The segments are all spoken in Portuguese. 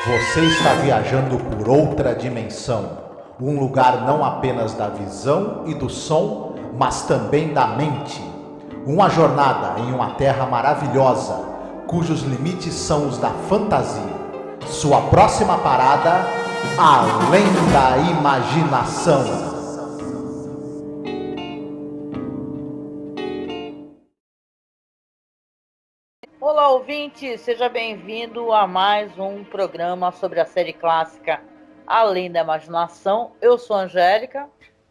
Você está viajando por outra dimensão, um lugar não apenas da visão e do som, mas também da mente. Uma jornada em uma terra maravilhosa, cujos limites são os da fantasia. Sua próxima parada, além da imaginação. Olá, ouvinte! Seja bem-vindo a mais um programa sobre a série clássica Além da Imaginação. Eu sou a Angélica.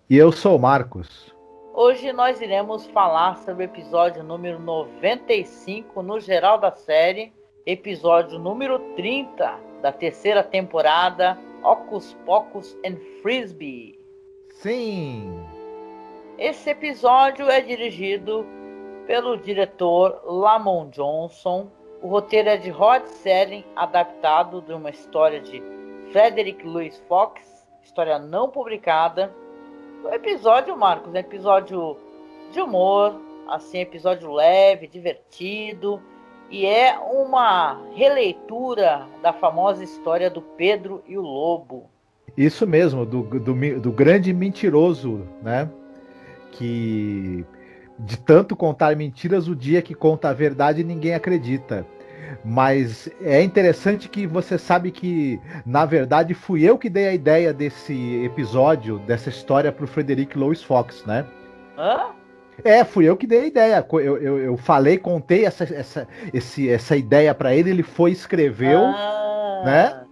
E eu sou o Marcos. Hoje nós iremos falar sobre o episódio número 95 no geral da série, episódio número 30 da terceira temporada, Hocus Pocus and Frisbee. Sim! Esse episódio é dirigido pelo diretor Lamont Johnson. O roteiro é de Rod Serling, adaptado de uma história de Frederick Louis Fox, história não publicada. O episódio, Marcos, é um episódio de humor, assim, episódio leve, divertido, e é uma releitura da famosa história do Pedro e o Lobo. Isso mesmo, do grande mentiroso, né? Que de tanto contar mentiras, o dia que conta a verdade ninguém acredita. Mas é interessante que você sabe que, na verdade, fui eu que dei a ideia desse episódio, dessa história pro Frederick Louis Fox, né? Hã? Fui eu que dei a ideia. Eu falei, contei essa ideia para ele, ele foi, escreveu, né?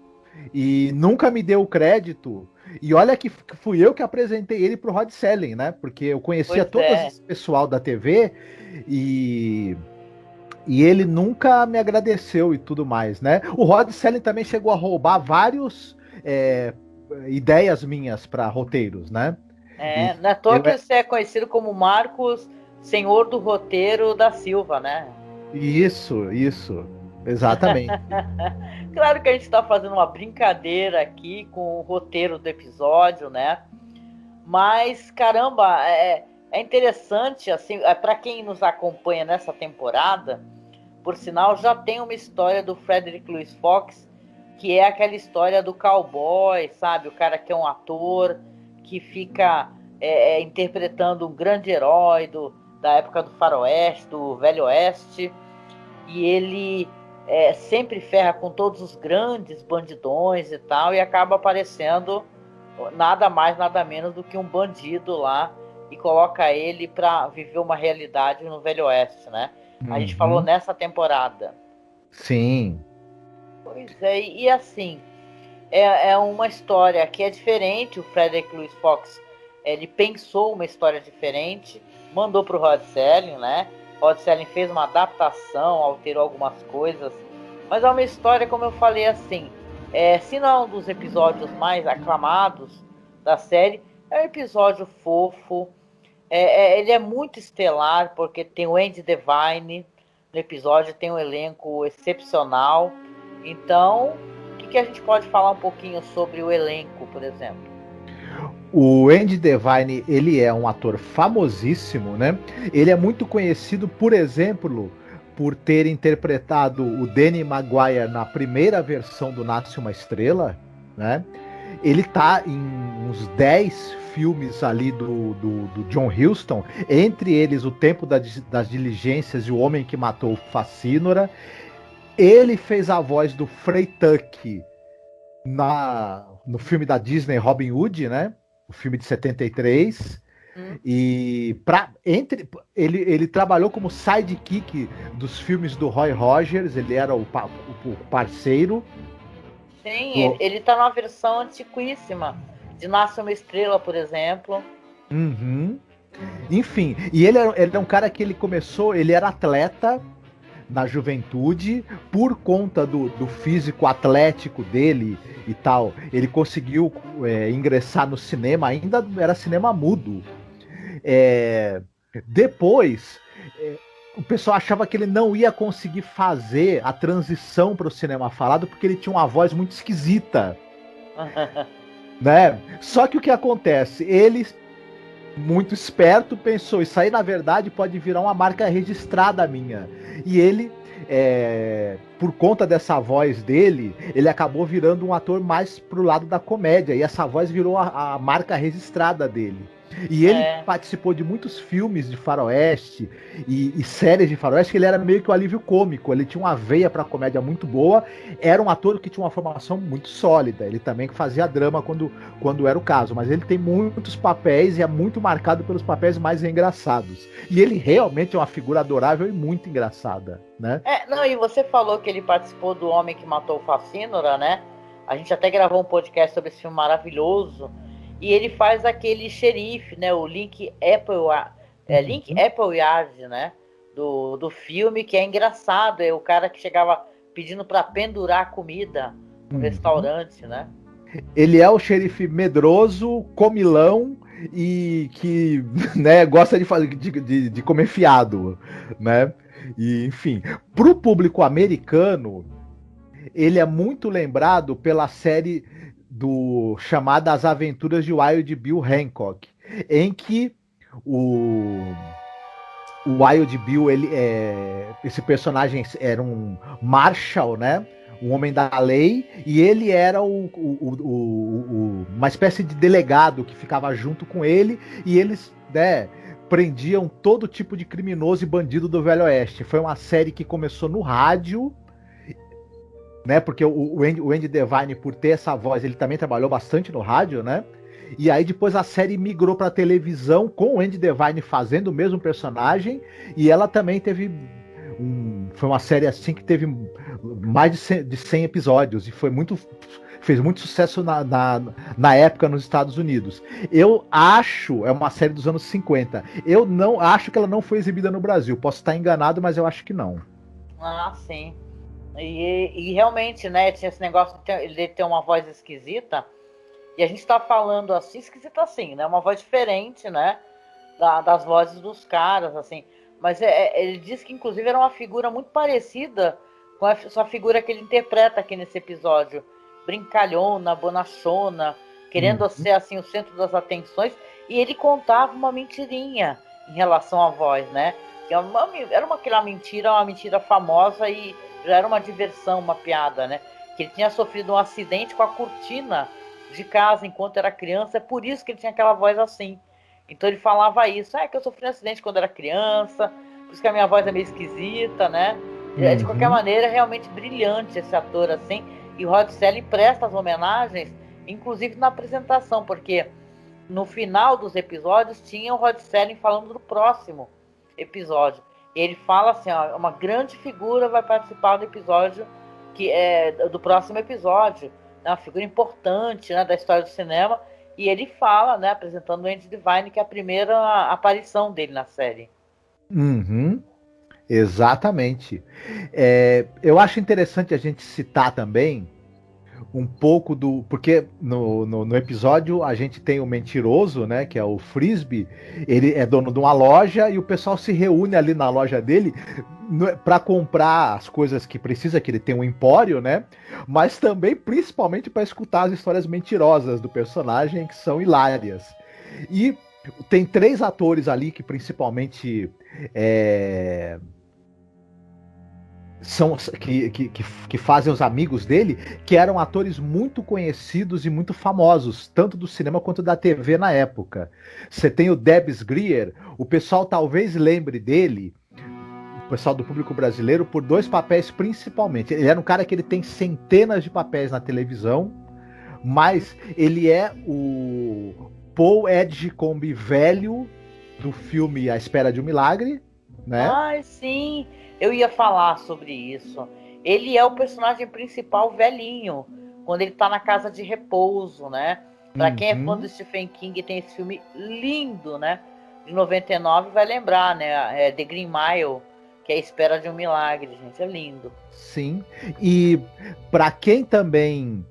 E nunca me deu o crédito. E olha que fui eu que apresentei ele pro Rod Serling, né? Porque eu conhecia todo esse pessoal da TV e ele nunca me agradeceu e tudo mais, né? O Rod Serling também chegou a roubar vários ideias minhas para roteiros, né? Não é à toa que você é conhecido como Marcos, senhor do roteiro da Silva, né? Isso, exatamente. Claro que a gente está fazendo uma brincadeira aqui com o roteiro do episódio, né? Mas, caramba, é interessante, assim, para quem nos acompanha nessa temporada, por sinal, já tem uma história do Frederick Louis Fox, que é aquela história do cowboy, sabe? O cara que é um ator, que fica interpretando um grande herói da época do faroeste, do velho oeste, e ele sempre ferra com todos os grandes bandidões e tal, e acaba aparecendo nada mais, nada menos do que um bandido lá, e coloca ele para viver uma realidade no velho oeste, né? A gente falou nessa temporada. Sim. Pois é, e assim, é uma história que é diferente. O Frederick Louis Fox, ele pensou uma história diferente, mandou para o Rod Serling, né? Rod Serling fez uma adaptação, alterou algumas coisas, mas é uma história, como eu falei, assim, se não é um dos episódios mais aclamados da série, é um episódio fofo. Ele é muito estelar, porque tem o Andy Devine no episódio, tem um elenco excepcional. Então, o que a gente pode falar um pouquinho sobre o elenco, por exemplo? O Andy Devine, ele é um ator famosíssimo, né? Ele é muito conhecido, por exemplo, por ter interpretado o Danny Maguire na primeira versão do Nasce uma Estrela, né? Ele tá em uns 10 filmes ali do John Huston, entre eles O Tempo das Diligências e O Homem que Matou Facínora. Ele fez a voz do Freytuck no filme da Disney Robin Hood, né? O filme de 73. E ele trabalhou como sidekick dos filmes do Roy Rogers, ele era o parceiro. Sim, ele tá numa versão antiquíssima de Nasce uma Estrela, por exemplo. Enfim, e ele é um cara que ele era atleta na juventude, por conta do físico atlético dele e tal, ele conseguiu ingressar no cinema, ainda era cinema mudo. Depois, o pessoal achava que ele não ia conseguir fazer a transição para o cinema falado, porque ele tinha uma voz muito esquisita. Né? Só que o que acontece? Ele, muito esperto, pensou, isso aí na verdade pode virar uma marca registrada minha. E ele por conta dessa voz dele, ele acabou virando um ator mais pro lado da comédia, e essa voz virou a marca registrada dele. E ele participou de muitos filmes de faroeste e séries de faroeste, que ele era meio que o alívio cômico, ele tinha uma veia pra comédia muito boa, era um ator que tinha uma formação muito sólida, ele também fazia drama quando era o caso, mas ele tem muitos papéis e é muito marcado pelos papéis mais engraçados. E ele realmente é uma figura adorável e muito engraçada, né? E você falou que ele participou do Homem que Matou o Facínora, né? A gente até gravou um podcast sobre esse filme maravilhoso. E ele faz aquele xerife, né? O Link Appleyard, né? Do filme, que é engraçado. É o cara que chegava pedindo para pendurar comida no restaurante, né? Ele é o xerife medroso, comilão e que, né, gosta de comer fiado, né? E, enfim, pro público americano, ele é muito lembrado pela série chamada As Aventuras de Wild Bill Hancock, em que o Wild Bill, esse personagem era um Marshall, né? Um homem da lei, e ele era uma espécie de delegado que ficava junto com ele, e eles, né, prendiam todo tipo de criminoso e bandido do Velho Oeste. Foi uma série que começou no rádio, né? Porque o Andy Devine, por ter essa voz, ele também trabalhou bastante no rádio, né? E aí depois a série migrou para televisão com o Andy Devine fazendo o mesmo personagem, e ela também teve foi uma série assim que teve mais de 100 episódios e fez muito sucesso na época nos Estados Unidos. Eu acho, é uma série dos anos 50. Eu não acho que ela não foi exibida no Brasil. Posso estar enganado, mas eu acho que não. Ah, sim. E realmente, né, tinha esse negócio de ele ter uma voz esquisita. E a gente tá falando assim, esquisita assim, né? Uma voz diferente, né? Das vozes dos caras, assim. Mas ele diz que, inclusive, era uma figura muito parecida com essa figura que ele interpreta aqui nesse episódio. Brincalhona, bonachona, querendo ser, assim, o centro das atenções. E ele contava uma mentirinha em relação à voz, né? Que aquela mentira, uma mentira famosa e já era uma diversão, uma piada, né? Que ele tinha sofrido um acidente com a cortina de casa enquanto era criança, é por isso que ele tinha aquela voz assim. Então ele falava isso, que eu sofri um acidente quando era criança, por isso que a minha voz é meio esquisita, né? De qualquer maneira, é realmente brilhante esse ator, assim, e o Rod Serling presta as homenagens, inclusive na apresentação, porque no final dos episódios tinha o Rod Serling falando do próximo episódio. E ele fala assim, uma grande figura vai participar do episódio, que é do próximo episódio, né, uma figura importante, né, da história do cinema, e ele fala, né, apresentando o Andy Devine, que é a primeira aparição dele na série. Exatamente. Eu acho interessante a gente citar também um pouco porque no episódio a gente tem o mentiroso, né, que é o Frisbee. Ele é dono de uma loja e o pessoal se reúne ali na loja dele para comprar as coisas que precisa, que ele tem um empório, né, mas também principalmente para escutar as histórias mentirosas do personagem, que são hilárias. E tem 3 atores ali que principalmente que fazem os amigos dele, que eram atores muito conhecidos e muito famosos, tanto do cinema quanto da TV na época. Você tem o Debs Grier, o pessoal talvez lembre dele, o pessoal do público brasileiro, por 2 papéis principalmente. Ele era um cara que ele tem centenas de papéis na televisão, mas ele é o Paul Edgecombe velho do filme A Espera de um Milagre, né? Ai, sim! Eu ia falar sobre isso. Ele é o personagem principal velhinho, quando ele tá na casa de repouso, né? Pra quem é fã do Stephen King, tem esse filme lindo, né? De 99, vai lembrar, né? The Green Mile, que é A Espera de um Milagre, gente. É lindo. Sim. E pra quem também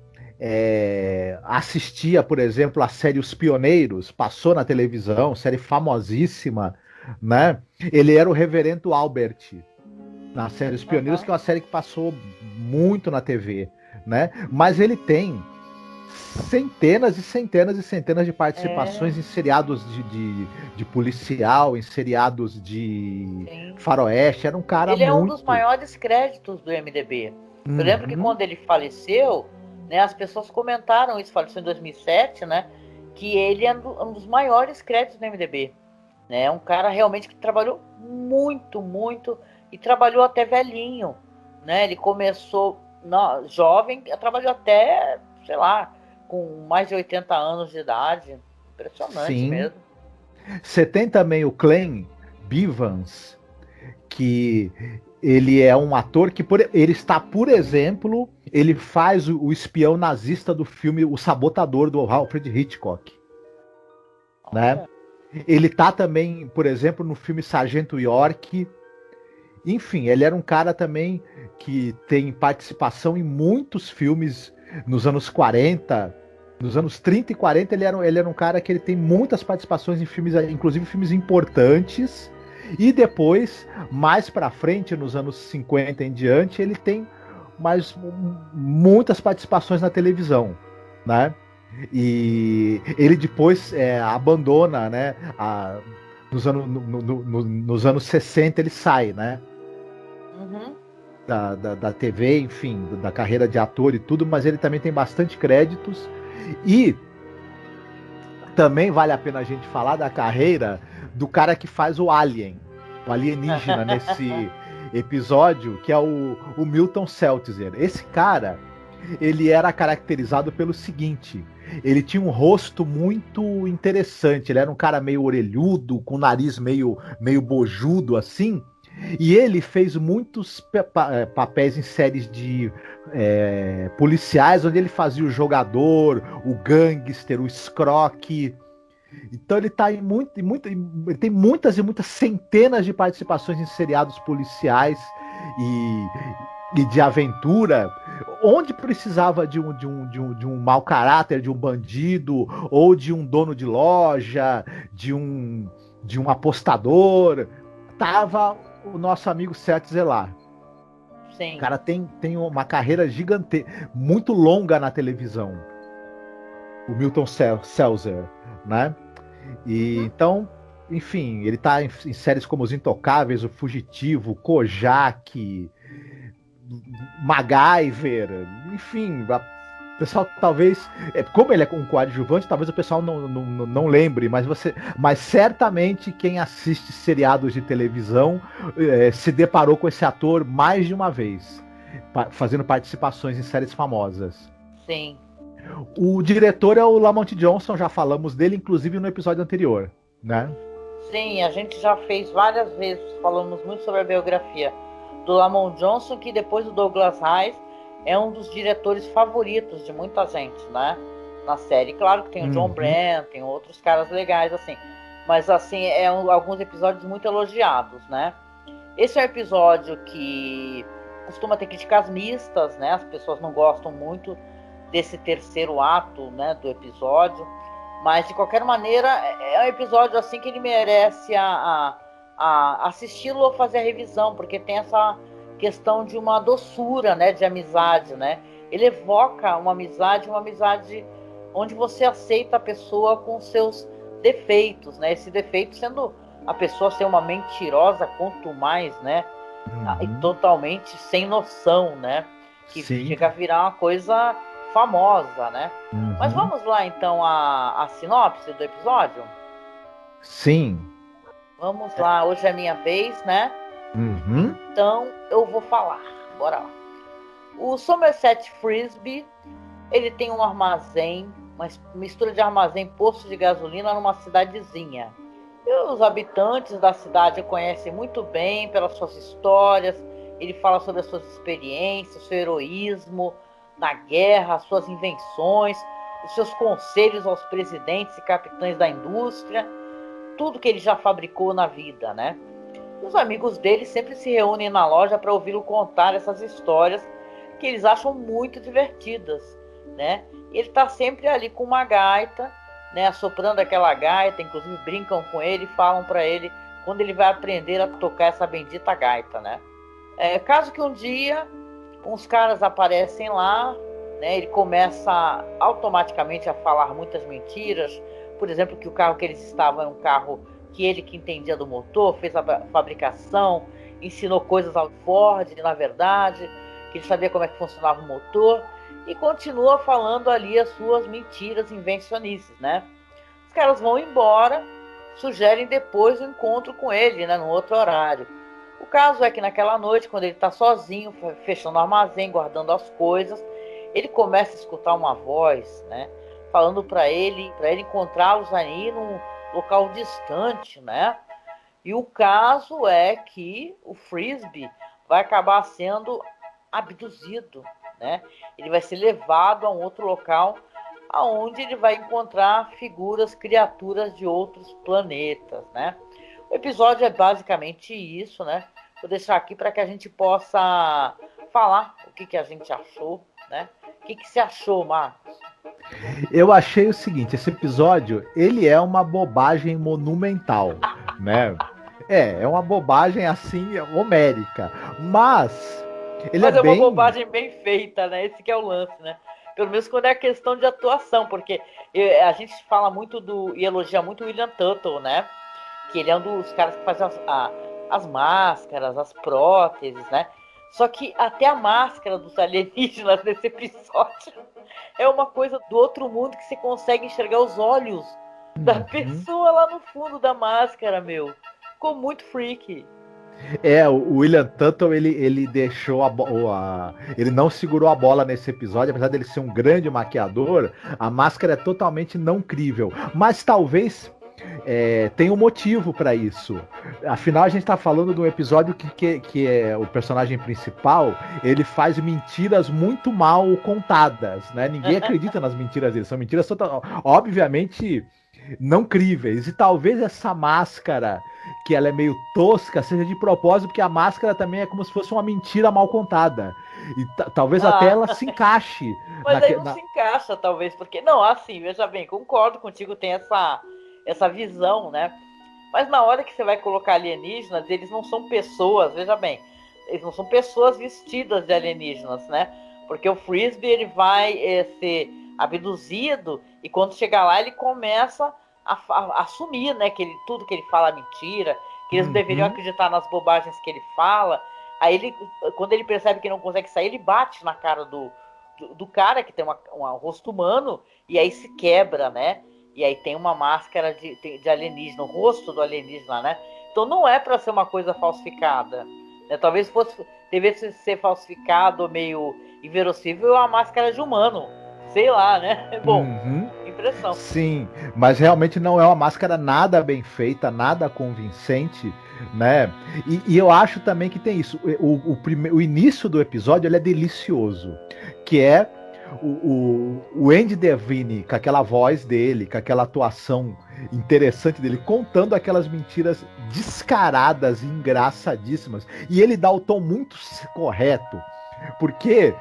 assistia, por exemplo, a série Os Pioneiros, passou na televisão, série famosíssima, né? Ele era o Reverendo Albert na série Os Pioneiros, que é uma série que passou muito na TV, né? Mas ele tem centenas e centenas e centenas de participações em seriados de policial, em seriados de Sim. faroeste. Era um cara Ele é um muito... dos maiores créditos do MDB. Eu lembro que Uhum. quando ele faleceu, né, as pessoas comentaram isso, faleceu em 2007, né, que ele é um dos maiores créditos do MDB. Né, um cara realmente que trabalhou muito, muito, e trabalhou até velhinho. Né, ele começou jovem, trabalhou até, sei lá, com mais de 80 anos de idade. Impressionante Sim. mesmo. Você tem também o Clem Bivans, que ele é um ator que ele está, por exemplo, ele faz o espião nazista do filme O Sabotador, do Alfred Hitchcock, né? Ele tá também, por exemplo, no filme Sargento York. Enfim, ele era um cara também que tem participação em muitos filmes nos anos 40, nos anos 30 e 40. Ele era um cara que ele tem muitas participações em filmes, inclusive filmes importantes. E depois, mais pra frente, nos anos 50 em diante, ele tem muitas participações na televisão, né? E ele depois abandona, né? Nos anos 60 ele sai, né? Uhum. Da TV, enfim, da carreira de ator e tudo, mas ele também tem bastante créditos. E também vale a pena a gente falar da carreira do cara que faz o Alien, o alienígena nesse episódio, que é o Milton Seltzer. Esse cara, ele era caracterizado pelo seguinte: ele tinha um rosto muito interessante, ele era um cara meio orelhudo, com o nariz meio bojudo assim, e ele fez muitos papéis em séries de policiais, onde ele fazia o jogador, o gangster, o escroque. Então ele tá ele tem muitas e muitas centenas de participações em seriados policiais e de aventura, onde precisava de um mau caráter, de um bandido, ou de um dono de loja, de um apostador, tava o nosso amigo Setzer lá. Sim. O cara tem uma carreira gigante, muito longa na televisão. O Milton Seltzer, né? E então, enfim, ele tá em séries como Os Intocáveis, O Fugitivo, Kojak, MacGyver, enfim, o pessoal talvez, como ele é um coadjuvante, talvez o pessoal não lembre, mas certamente quem assiste seriados de televisão se deparou com esse ator mais de uma vez, fazendo participações em séries famosas. Sim. O diretor é o Lamont Johnson, já falamos dele, inclusive no episódio anterior, né? Sim, a gente já fez várias vezes, falamos muito sobre a biografia do Lamont Johnson, que depois do Douglas Rice é um dos diretores favoritos de muita gente, né? Na série. Claro que tem o John Brand, tem outros caras legais, assim. Mas, assim, alguns episódios muito elogiados, né? Esse é um episódio que costuma ter críticas mistas, né? As pessoas não gostam muito desse terceiro ato, né, do episódio. Mas, de qualquer maneira, é um episódio, assim, que ele merece assisti-lo ou fazer a revisão, porque tem essa questão de uma doçura, né, de amizade, né? Ele evoca uma amizade onde você aceita a pessoa com seus defeitos, né? Esse defeito sendo a pessoa ser uma mentirosa, quanto mais, né? E totalmente sem noção, né? Que Sim. chega a virar uma coisa famosa, né? Mas vamos lá, então, a sinopse do episódio? Sim. Vamos lá, hoje é a minha vez, né? Então, eu vou falar. Bora lá. O Somerset Frisby, ele tem um armazém, uma mistura de armazém, posto de gasolina numa cidadezinha. E os habitantes da cidade o conhecem muito bem pelas suas histórias. Ele fala sobre as suas experiências, seu heroísmo na guerra, as suas invenções, os seus conselhos aos presidentes e capitães da indústria, tudo que ele já fabricou na vida, né? Os amigos dele sempre se reúnem na loja para ouvi-lo contar essas histórias que eles acham muito divertidas, né? Ele está sempre ali com uma gaita, né, assoprando aquela gaita, inclusive brincam com ele e falam para ele quando ele vai aprender a tocar essa bendita gaita, né? Caso que um dia uns caras aparecem lá, né, ele começa automaticamente a falar muitas mentiras. Por exemplo, que o carro que eles estavam era um carro que ele que entendia do motor, fez a fabricação, ensinou coisas ao Ford, na verdade, que ele sabia como é que funcionava o motor, e continua falando ali as suas mentiras invencionices, né? Os caras vão embora, sugerem depois o encontro com ele, né, num outro horário. O caso é que naquela noite, quando ele está sozinho, fechando o armazém, guardando as coisas, ele começa a escutar uma voz, né, falando para ele encontrá-los aí num local distante, né? E o caso é que o Frisbee vai acabar sendo abduzido, né? Ele vai ser levado a um outro local aonde ele vai encontrar figuras, criaturas de outros planetas, né? O episódio é basicamente isso, né? Vou deixar aqui para que a gente possa falar o que a gente achou, né? O que você achou, Marcos? Eu achei o seguinte, esse episódio, ele é uma bobagem monumental, né? É uma bobagem assim, homérica, mas ele mas é bem... uma bobagem bem feita, né? Esse que é o lance, né? Pelo menos quando é questão de atuação, porque a gente fala muito e elogia muito o William Tuttle, né? Que ele é um dos caras que faz as máscaras, as próteses, né? Só que até a máscara dos alienígenas nesse episódio é uma coisa do outro mundo que você consegue enxergar os olhos da pessoa lá no fundo da máscara, meu. Ficou muito freaky. O William Tuttle, ele deixou ele não segurou a bola nesse episódio, apesar dele ser um grande maquiador, a máscara é totalmente não crível. Mas talvez tem um motivo para isso. Afinal, a gente tá falando de um episódio que é o personagem principal, ele faz mentiras muito mal contadas, né? Ninguém acredita nas mentiras dele, são mentiras obviamente não críveis. E talvez essa máscara, que ela é meio tosca, seja de propósito, porque a máscara também é como se fosse uma mentira mal contada. E talvez até ela se encaixe. Mas aí não se encaixa, talvez, porque... Não, assim, veja bem, concordo contigo, tem essa visão, né? Mas na hora que você vai colocar alienígenas, eles não são pessoas, veja bem, eles não são pessoas vestidas de alienígenas, né? Porque o Frisbee, ele vai ser abduzido e quando chegar lá ele começa a assumir, né, que tudo que ele fala é mentira, que eles não deveriam acreditar nas bobagens que ele fala. Aí quando ele percebe que não consegue sair, ele bate na cara do cara que tem um rosto humano e aí se quebra, né? E aí tem uma máscara de alienígena, o rosto do alienígena, né? Então não é para ser uma coisa falsificada, né? Talvez devesse ser falsificado, meio inverossímil, a máscara de humano. Sei lá, né? Bom, impressão. Sim, mas realmente não é uma máscara nada bem feita, nada convincente, né? E eu acho também que tem isso. O início do episódio ele é delicioso, que é o Andy Devine, com aquela voz dele, com aquela atuação interessante dele, contando aquelas mentiras descaradas e engraçadíssimas. E ele dá o tom muito correto. Porque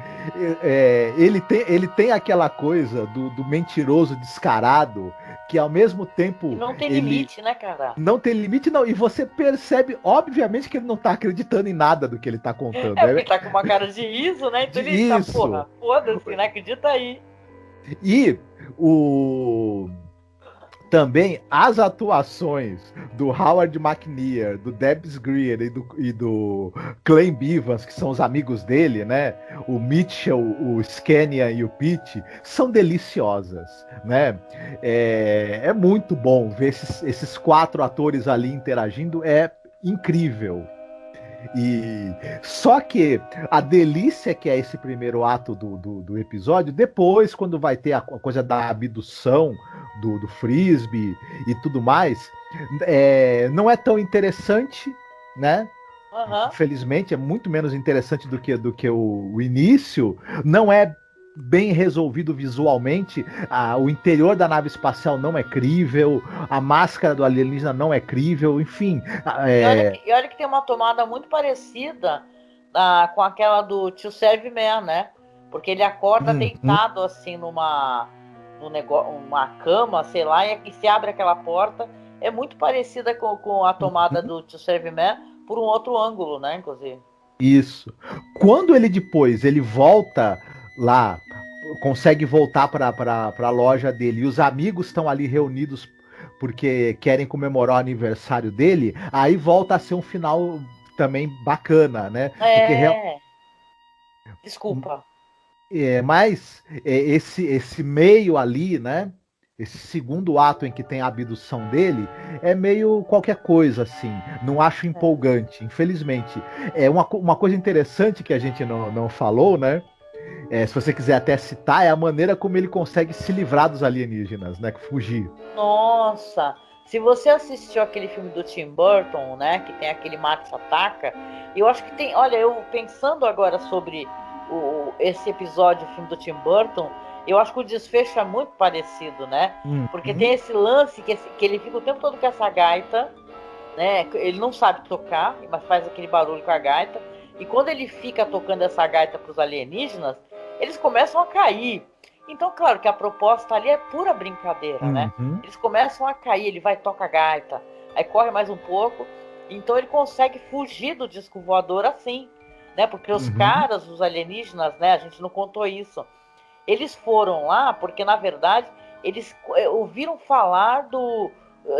ele tem aquela coisa do mentiroso descarado, que ao mesmo tempo... E não tem limite, né, cara? Não tem limite, não. E você percebe, obviamente, que ele não tá acreditando em nada do que ele tá contando. Ele tá com uma cara de riso, né? Então ele tá, porra, foda-se, né? Acredita aí. E também as atuações do Howard McNear, do Debs Greer e do Clem Bivans, que são os amigos dele, né? O Mitchell, o Scania e o Pete, são deliciosas, né? É muito bom ver esses 4 atores ali interagindo, é incrível. E só que a delícia que é esse primeiro ato do episódio, depois quando vai ter a coisa da abdução do Frisbee e tudo mais, não é tão interessante, né? Infelizmente é muito menos interessante do que o início. Não é bem resolvido visualmente, o interior da nave espacial não é crível, a máscara do alienígena não é crível, enfim. E olha que tem uma tomada muito parecida com aquela do Tio Serve Man, né? Porque ele acorda deitado assim uma cama, sei lá, e se abre aquela porta. É muito parecida com a tomada do Tio Serve Man, por um outro ângulo, né, inclusive. Isso. Quando ele volta lá consegue voltar para a loja dele e os amigos estão ali reunidos porque querem comemorar o aniversário dele, aí volta a ser um final também bacana, né? Porque Desculpa. mas esse meio ali, né? Esse segundo ato em que tem a abdução dele é meio qualquer coisa, assim. Não acho empolgante, infelizmente. É uma coisa interessante que a gente não falou, né? Se você quiser até citar, é a maneira como ele consegue se livrar dos alienígenas, né? Fugir. Nossa! Se você assistiu aquele filme do Tim Burton, né? Que tem aquele Marte Ataca, eu acho que tem. Olha, eu pensando agora sobre esse episódio, o filme do Tim Burton, eu acho que o desfecho é muito parecido, né? Porque tem esse lance que ele fica o tempo todo com essa gaita, né? Ele não sabe tocar, mas faz aquele barulho com a gaita. E quando ele fica tocando essa gaita para os alienígenas, eles começam a cair. Então, claro que a proposta ali é pura brincadeira, né? Eles começam a cair, ele vai tocar a gaita, aí corre mais um pouco, então ele consegue fugir do disco voador assim, né? Porque os caras, os alienígenas, né? A gente não contou isso. Eles foram lá porque, na verdade, eles ouviram falar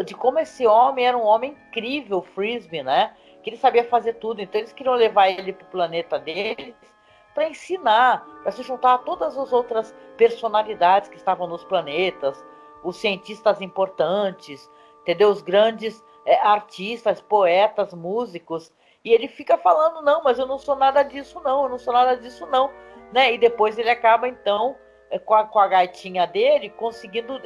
de como esse homem era um homem incrível, Frisbee, né? Que ele sabia fazer tudo. Então eles queriam levar ele para o planeta deles para ensinar, para se juntar a todas as outras personalidades que estavam nos planetas, os cientistas importantes, entendeu? Os grandes artistas, poetas, músicos. E ele fica falando, não, mas eu não sou nada disso, não, eu não sou nada disso, não. Né? E depois ele acaba, então, com a gaitinha dele, conseguindo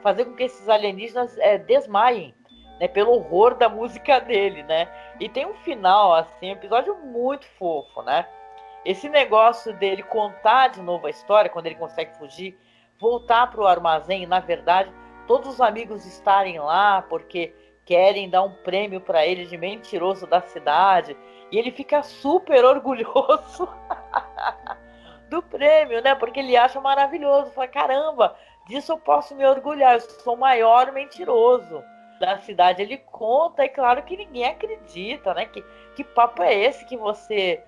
fazer com que esses alienígenas desmaiem, né? Pelo horror da música dele, né? E tem um final, assim, um episódio muito fofo, né? Esse negócio dele contar de novo a história, quando ele consegue fugir, voltar para o armazém, e, na verdade, todos os amigos estarem lá, porque querem dar um prêmio para ele de mentiroso da cidade, e ele fica super orgulhoso do prêmio, né? Porque ele acha maravilhoso. Fala, caramba, disso eu posso me orgulhar. Eu sou o maior mentiroso da cidade. Ele conta, e claro que ninguém acredita, né? Que papo é esse que você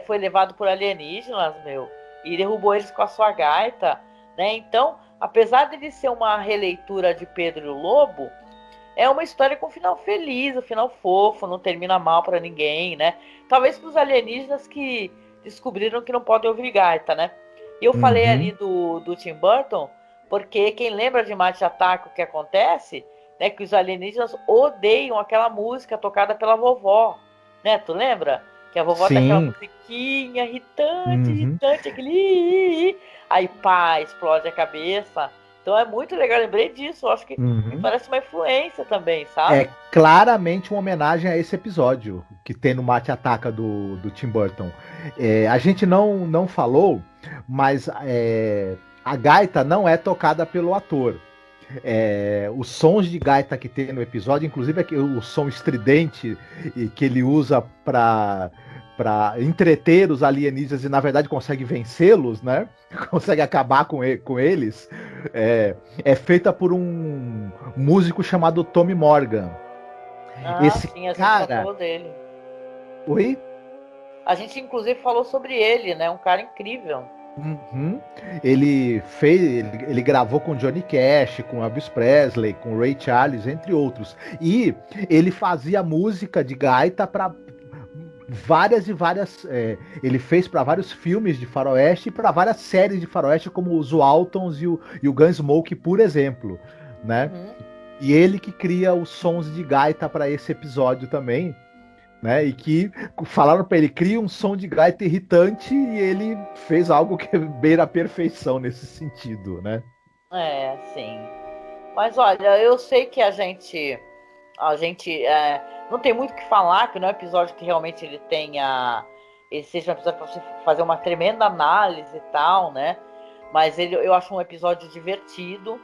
foi levado por alienígenas, meu? E derrubou eles com a sua gaita, né? Então, apesar dele ser uma releitura de Pedro e o Lobo, é uma história com um final feliz, um final fofo, não termina mal para ninguém, né? Talvez para os alienígenas que descobriram que não podem ouvir gaita, né? E eu falei ali do Tim Burton, porque quem lembra de Marte Ataque, o que acontece, né? Que os alienígenas odeiam aquela música tocada pela vovó, né? Tu lembra? Que a vovó tem aquela musiquinha irritante, irritante, aquele... Aí, pá, explode a cabeça. Então é muito legal, lembrei disso. Eu acho que me parece uma influência também, sabe? É claramente uma homenagem a esse episódio que tem no Mate Ataca do Tim Burton. A gente não falou, mas a gaita não é tocada pelo ator. Os sons de gaita que tem no episódio, inclusive o som estridente que ele usa para entreter os alienígenas e na verdade consegue vencê-los, né? Consegue acabar com eles. É feita por um músico chamado Tommy Morgan. Esse sim, a gente cara... falou dele. Oi? A gente inclusive falou sobre ele, né? Um cara incrível. Ele gravou com Johnny Cash, com Elvis Presley, com Ray Charles, entre outros. E ele fazia música de gaita para várias e várias. Ele fez para vários filmes de faroeste e para várias séries de faroeste, como os Waltons e o Gunsmoke, por exemplo, né? E ele que cria os sons de gaita para esse episódio também. Né, e que falaram para ele, cria um som de gaita irritante, e ele fez algo que beira a perfeição nesse sentido, né? Sim. Mas olha, eu sei que a gente não tem muito o que falar, que não é um episódio que realmente ele seja um episódio para você fazer uma tremenda análise e tal, né? Mas eu acho um episódio divertido,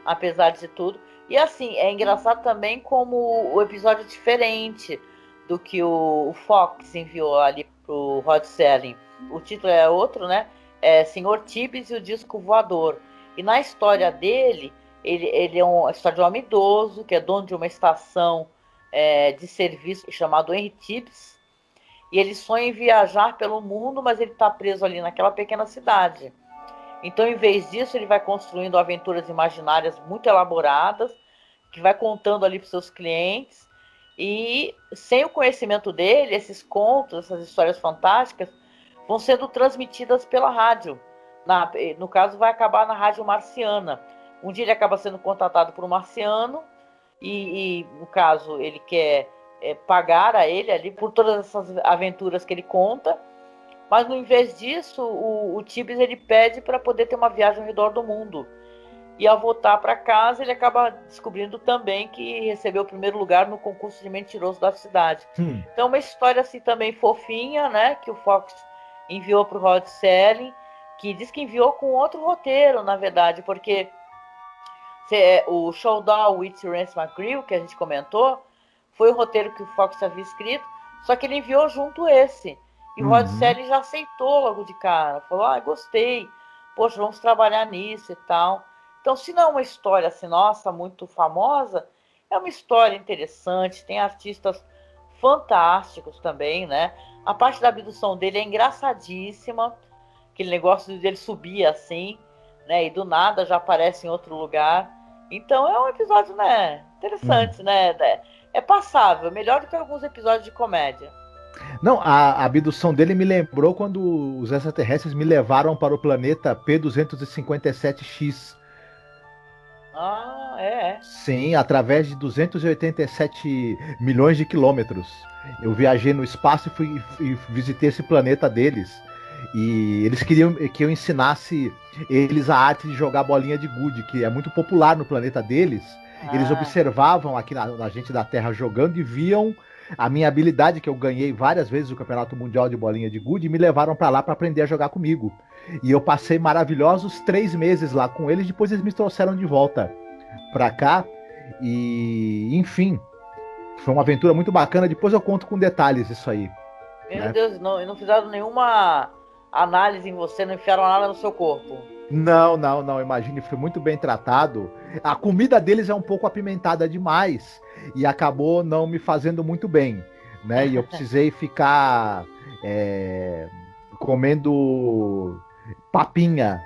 apesar de tudo. E assim, é engraçado também como o episódio é diferente do que o Fox enviou ali pro Rod Serling. O título é outro, né? É Senhor Tibbs e o Disco Voador. E na história dele, ele é uma história de um homem idoso, que é dono de uma estação de serviço chamado Henry Tibbs. E ele sonha em viajar pelo mundo, mas ele está preso ali naquela pequena cidade. Então, em vez disso, ele vai construindo aventuras imaginárias muito elaboradas, que vai contando ali para os seus clientes, e sem o conhecimento dele, esses contos, essas histórias fantásticas, vão sendo transmitidas pela rádio. No caso, vai acabar na rádio marciana. Um dia ele acaba sendo contatado por um marciano, e no caso, ele quer pagar a ele ali por todas essas aventuras que ele conta, mas no invés disso, o Tibbs ele pede para poder ter uma viagem ao redor do mundo. E ao voltar para casa, ele acaba descobrindo também que recebeu o primeiro lugar no concurso de mentiroso da cidade. Então, uma história assim também fofinha, né? Que o Fox enviou para o Rod Serling, que diz que enviou com outro roteiro, na verdade, porque o Showdown with Rance McGrew, que a gente comentou, foi o roteiro que o Fox havia escrito, só que ele enviou junto esse. E o Rod Serling já aceitou logo de cara. Falou, gostei. Poxa, vamos trabalhar nisso e tal. Então, se não é uma história assim, nossa, muito famosa, é uma história interessante, tem artistas fantásticos também, né? A parte da abdução dele é engraçadíssima, aquele negócio dele subir assim, né? E do nada já aparece em outro lugar. Então é um episódio, né? Interessante, né? É passável, melhor do que alguns episódios de comédia. Não, a abdução dele me lembrou quando os extraterrestres me levaram para o planeta P257X. Ah, é. Sim, através de 287 milhões de quilômetros. Eu viajei no espaço e visitei esse planeta deles. E eles queriam que eu ensinasse eles a arte de jogar bolinha de gude, que é muito popular no planeta deles. Eles observavam aqui na gente da Terra jogando e viam a minha habilidade, que eu ganhei várias vezes o Campeonato Mundial de Bolinha de Gude, e me levaram para lá para aprender a jogar comigo. E eu passei maravilhosos 3 meses lá com eles, depois eles me trouxeram de volta para cá. E, enfim, foi uma aventura muito bacana. Depois eu conto com detalhes isso aí. Meu Deus, não fizeram nenhuma análise em você, não enfiaram nada no seu corpo. Não, imagine, foi muito bem tratado. A comida deles é um pouco apimentada demais e acabou não me fazendo muito bem, né? E eu precisei ficar comendo papinha.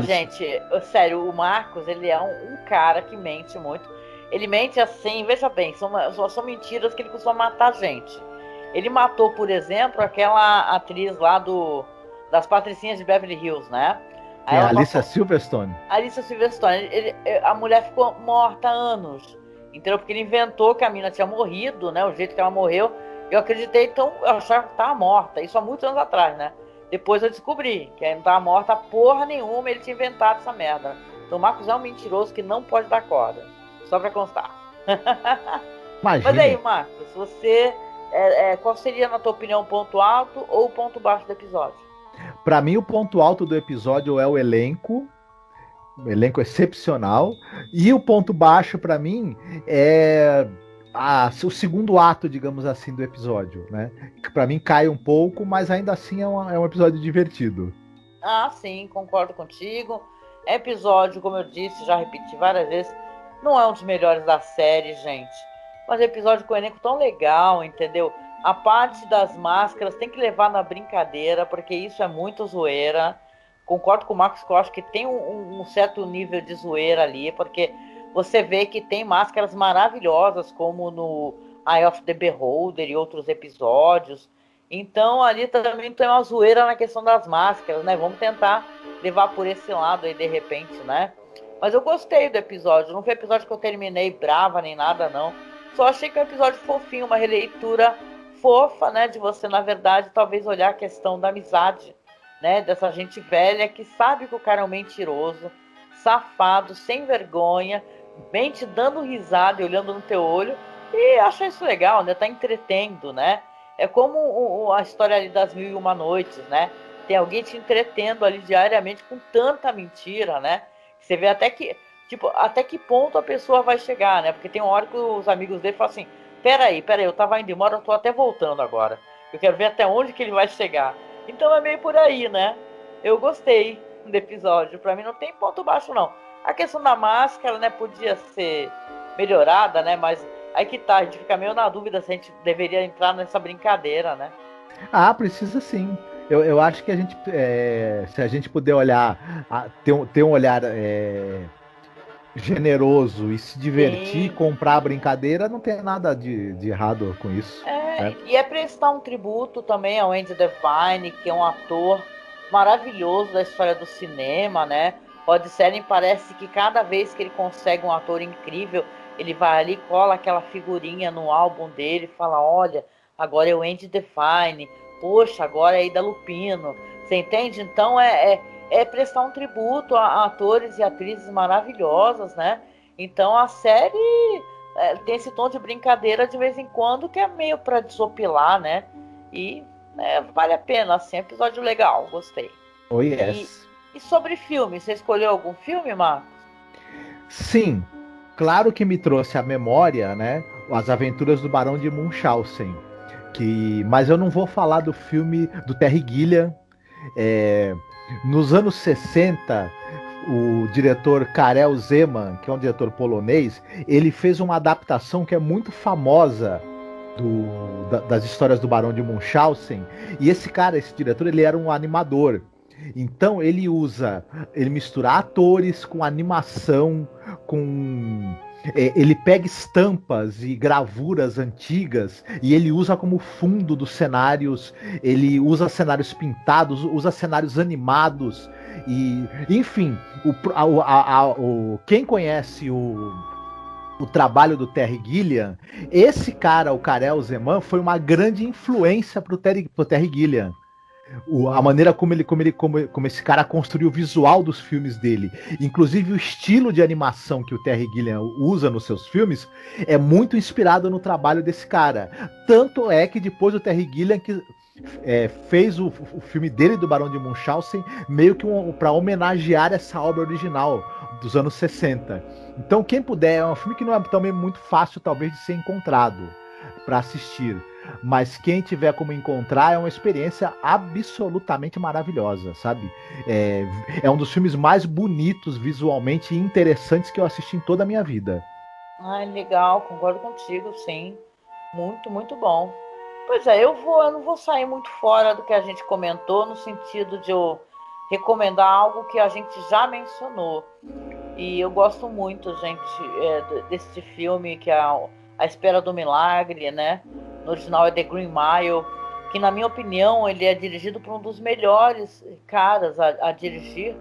Gente, sério, o Marcos, ele é um cara que mente muito. Ele mente assim, veja bem, são mentiras que ele costuma matar gente. Ele matou, por exemplo, aquela atriz lá das Patricinhas de Beverly Hills, né? Aí a Alicia Silverstone. Alicia Silverstone. A mulher ficou morta há anos, entendeu? Porque ele inventou que a mina tinha morrido, né? O jeito que ela morreu. Eu acreditei, então, eu achava que estava morta. Isso há muitos anos atrás, né? Depois eu descobri que ela não estava morta porra nenhuma, ele tinha inventado essa merda. Então o Marcos é um mentiroso que não pode dar corda. Só pra constar. Imagina. Mas aí, Marcos, você... qual seria, na tua opinião, o ponto alto ou o ponto baixo do episódio? Pra mim, o ponto alto do episódio é o elenco. Um elenco excepcional. E o ponto baixo, pra mim, é o segundo ato, digamos assim, do episódio, né? Que pra mim cai um pouco, mas ainda assim é um episódio divertido. Ah, sim, concordo contigo. Episódio, como eu disse, já repeti várias vezes, não é um dos melhores da série, gente. Mas episódio com o elenco tão legal, entendeu? A parte das máscaras tem que levar na brincadeira, porque isso é muito zoeira. Concordo com o Marcos que eu acho que tem um certo nível de zoeira ali, porque você vê que tem máscaras maravilhosas, como no Eye of the Beholder e outros episódios. Então ali também tem uma zoeira na questão das máscaras, né? Vamos tentar levar por esse lado aí de repente, né? Mas eu gostei do episódio. Não foi episódio que eu terminei brava nem nada, não. Só achei que é um episódio fofinho, uma releitura fofa, né? De você, na verdade, talvez olhar a questão da amizade, né? Dessa gente velha que sabe que o cara é um mentiroso, safado, sem vergonha, mente dando risada e olhando no teu olho. E acha isso legal, né? Tá entretendo, né? É como a história ali das 1001 Noites, né? Tem alguém te entretendo ali diariamente com tanta mentira, né? Você vê até que ponto a pessoa vai chegar, né? Porque tem uma hora que os amigos dele falam assim, peraí, eu tava indo embora, eu tô até voltando agora. Eu quero ver até onde que ele vai chegar. Então é meio por aí, né? Eu gostei do episódio. Pra mim não tem ponto baixo, não. A questão da máscara, né, podia ser melhorada, né? Mas aí que tá, a gente fica meio na dúvida se a gente deveria entrar nessa brincadeira, né? Ah, precisa sim. Eu acho que a gente, se a gente puder olhar, ter um olhar generoso e se divertir, Sim. comprar a brincadeira, não tem nada de errado com isso, né? E é prestar um tributo também ao Andy Devine, que é um ator maravilhoso da história do cinema, né? Rod Serling parece que cada vez que ele consegue um ator incrível, ele vai ali, cola aquela figurinha no álbum dele e fala: olha, agora é o Andy Devine, poxa, agora é Ida Lupino. Você entende? Então é prestar um tributo a atores e atrizes maravilhosas, né? Então a série tem esse tom de brincadeira de vez em quando que é meio para desopilar, né? E vale a pena, assim, episódio legal, gostei. Oh, E, yes. e sobre filme, você escolheu algum filme, Marcos? Sim, claro que me trouxe à memória, né, As Aventuras do Barão de Munchausen, mas eu não vou falar do filme do Terry Gilliam. É, Nos anos 60, o diretor Karel Zeman, que é um diretor polonês, ele fez uma adaptação que é muito famosa das histórias do Barão de Munchausen. E esse cara, esse diretor, ele era um animador. Então ele mistura atores com animação, com ele pega estampas e gravuras antigas e ele usa como fundo dos cenários. Ele usa cenários pintados, usa cenários animados e, enfim, quem conhece o trabalho do Terry Gilliam, esse cara, o Karel Zeman, foi uma grande influência pro Terry Gilliam. A maneira como esse cara construiu o visual dos filmes dele, inclusive o estilo de animação que o Terry Gilliam usa nos seus filmes, é muito inspirado no trabalho desse cara. Tanto é que depois o Terry Gilliam fez o filme dele do Barão de Munchausen meio que para homenagear essa obra original dos anos 60. Então, quem puder, é um filme que não é também muito fácil, talvez, de ser encontrado para assistir. Mas quem tiver como encontrar é uma experiência absolutamente maravilhosa, sabe? É um dos filmes mais bonitos visualmente e interessantes que eu assisti em toda a minha vida. Ah, legal, concordo contigo, sim. Muito, muito bom. Pois é, eu não vou sair muito fora do que a gente comentou, no sentido de eu recomendar algo que a gente já mencionou. E eu gosto muito, gente, desse filme que é A Espera do Milagre, né? No original é The Green Mile, que na minha opinião ele é dirigido por um dos melhores caras a dirigir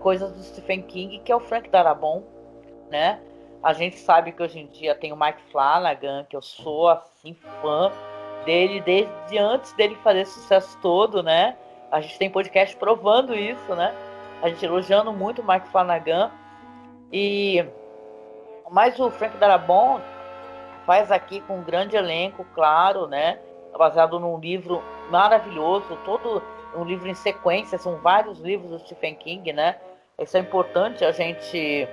coisas do Stephen King, que é o Frank Darabont, né? A gente sabe que hoje em dia tem o Mike Flanagan, que eu sou assim fã dele desde antes dele fazer esse sucesso todo, né? A gente tem podcast provando isso, né? A gente elogiando muito o Mike Flanagan. Mas o Frank Darabont faz aqui com um grande elenco, claro, né? Baseado num livro maravilhoso, todo um livro em sequência, são vários livros do Stephen King, né? Isso é importante a gente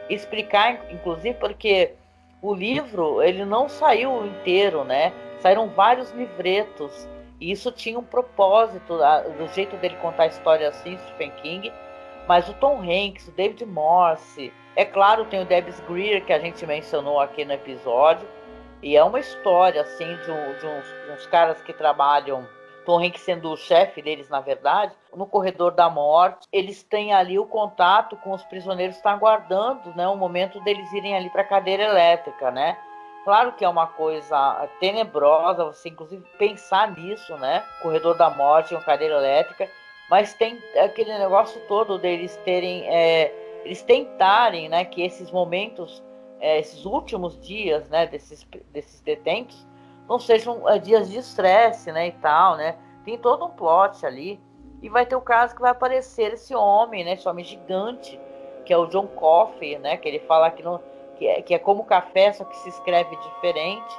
explicar, inclusive, porque o livro ele não saiu inteiro, né? Saíram vários livretos e isso tinha um propósito do jeito dele contar a história assim, Stephen King. Mas o Tom Hanks, o David Morse, é claro, tem o Debs Greer que a gente mencionou aqui no episódio, e é uma história assim de uns caras que trabalham, Tom Hanks sendo o chefe deles, na verdade, no corredor da morte. Eles têm ali o contato com os prisioneiros que estão aguardando, né, o momento deles irem ali para a cadeira elétrica, né? Claro que é uma coisa tenebrosa você, inclusive, pensar nisso, né? Corredor da morte, uma cadeira elétrica, mas tem aquele negócio todo deles terem, eles tentarem, né, que esses momentos, esses últimos dias, né, desses detentos, não sejam dias de estresse, né, e tal, né? Tem todo um plot ali. E vai ter o caso que vai aparecer esse homem, né, esse homem gigante, que é o John Coffey, né, que ele fala que é como café, só que se escreve diferente,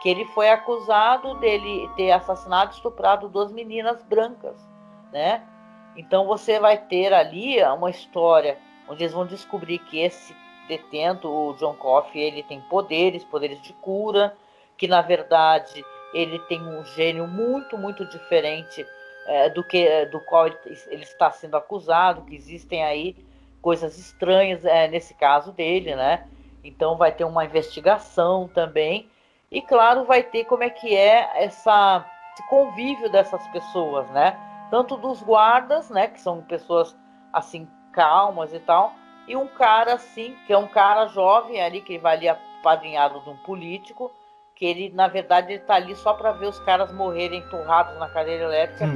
que ele foi acusado dele ter assassinado e estuprado duas meninas brancas, né? Então você vai ter ali uma história onde eles vão descobrir que esse detento, o John Coffey, ele tem poderes de cura, que na verdade ele tem um gênio muito, muito diferente do qual ele está sendo acusado, que existem aí coisas estranhas nesse caso dele, né? Então vai ter uma investigação também. E claro, vai ter como é que é esse convívio dessas pessoas, né? Tanto dos guardas, né, que são pessoas assim calmas e tal, e um cara assim, que é um cara jovem ali, que ele vai ali apadrinhado de um político, que ele, na verdade, ele tá ali só para ver os caras morrerem torrados na cadeira elétrica,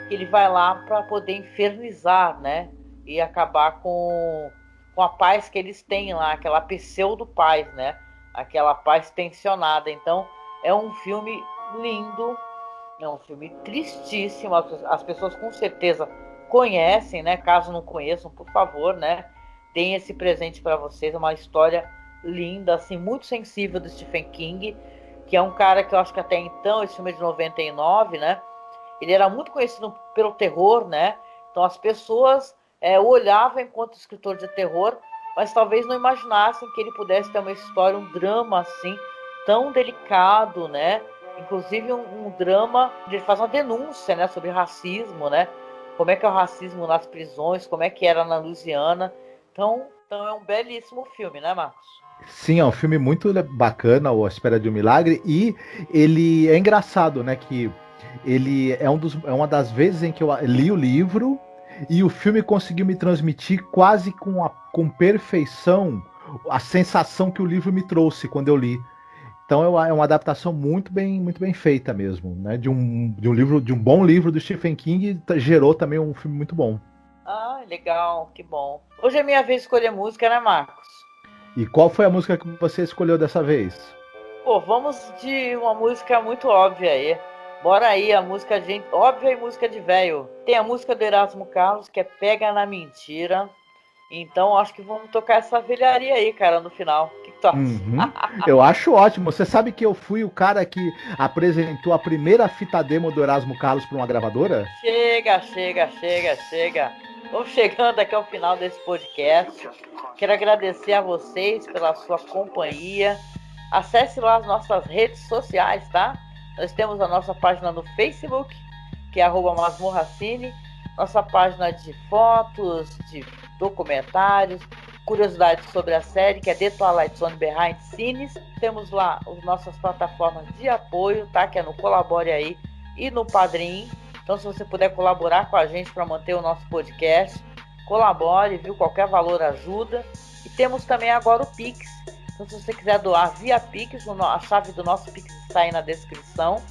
que ele vai lá para poder infernizar, né, e acabar com a paz que eles têm lá, aquela pseudo-paz, né, aquela paz tensionada. Então, é um filme lindo, é um filme tristíssimo, as pessoas com certeza conhecem, né? Caso não conheçam, por favor, né? Deem esse presente para vocês, é uma história linda, assim, muito sensível do Stephen King, que é um cara que eu acho que até então, esse filme é de 99, né? Ele era muito conhecido pelo terror, né? Então as pessoas o olhavam enquanto escritor de terror, mas talvez não imaginassem que ele pudesse ter uma história, um drama assim, tão delicado, né? Inclusive um drama, ele faz uma denúncia, né, sobre racismo, né? Como é que é o racismo nas prisões, como é que era na Louisiana. Então é um belíssimo filme, né, Marcos? Sim, é um filme muito bacana, O A Espera de um Milagre, e ele é engraçado, né, que ele é uma das vezes em que eu li o livro e o filme conseguiu me transmitir quase com perfeição a sensação que o livro me trouxe quando eu li. Então é uma adaptação muito bem feita mesmo, né? De um livro, de um bom livro do Stephen King, gerou também um filme muito bom. Ah, legal, que bom. Hoje é minha vez de escolher música, né, Marcos? E qual foi a música que você escolheu dessa vez? Pô, vamos de uma música muito óbvia aí. Bora aí, a música óbvia e música de velho. Tem a música do Erasmo Carlos, que é Pega na Mentira. Então acho que vamos tocar essa velharia aí, cara, no final. O que tu acha? Uhum. Eu acho ótimo. Você sabe que eu fui o cara que apresentou a primeira fita demo do Erasmo Carlos para uma gravadora? Chega, chega, chega, chega. Vamos chegando aqui ao final desse podcast. Quero agradecer a vocês pela sua companhia. Acesse lá as nossas redes sociais, tá? Nós temos a nossa página no Facebook, que é @masmorracine, nossa página de fotos, de documentários, curiosidades sobre a série, que é The Twilight Zone Behind Scenes. Temos lá as nossas plataformas de apoio, tá? Que é no Colabore Aí e no Padrim. Então, se você puder colaborar com a gente para manter o nosso podcast, colabore, viu? Qualquer valor ajuda. E temos também agora o Pix. Então, se você quiser doar via Pix, a chave do nosso Pix está aí na descrição.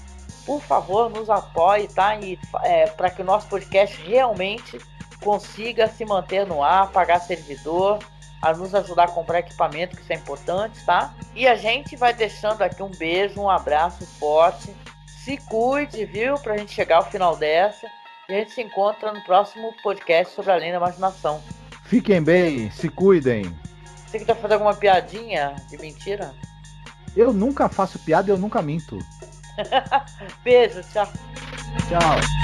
Por favor, nos apoie, tá? E para que o nosso podcast realmente consiga se manter no ar, pagar servidor, a nos ajudar a comprar equipamento, que isso é importante, tá? E a gente vai deixando aqui um beijo, um abraço forte. Se cuide, viu? Pra gente chegar ao final dessa. E a gente se encontra no próximo podcast sobre Além da Imaginação. Fiquem bem, se cuidem. Você que tá fazendo alguma piadinha de mentira? Eu nunca faço piada, eu nunca minto. Beijo, tchau. Tchau.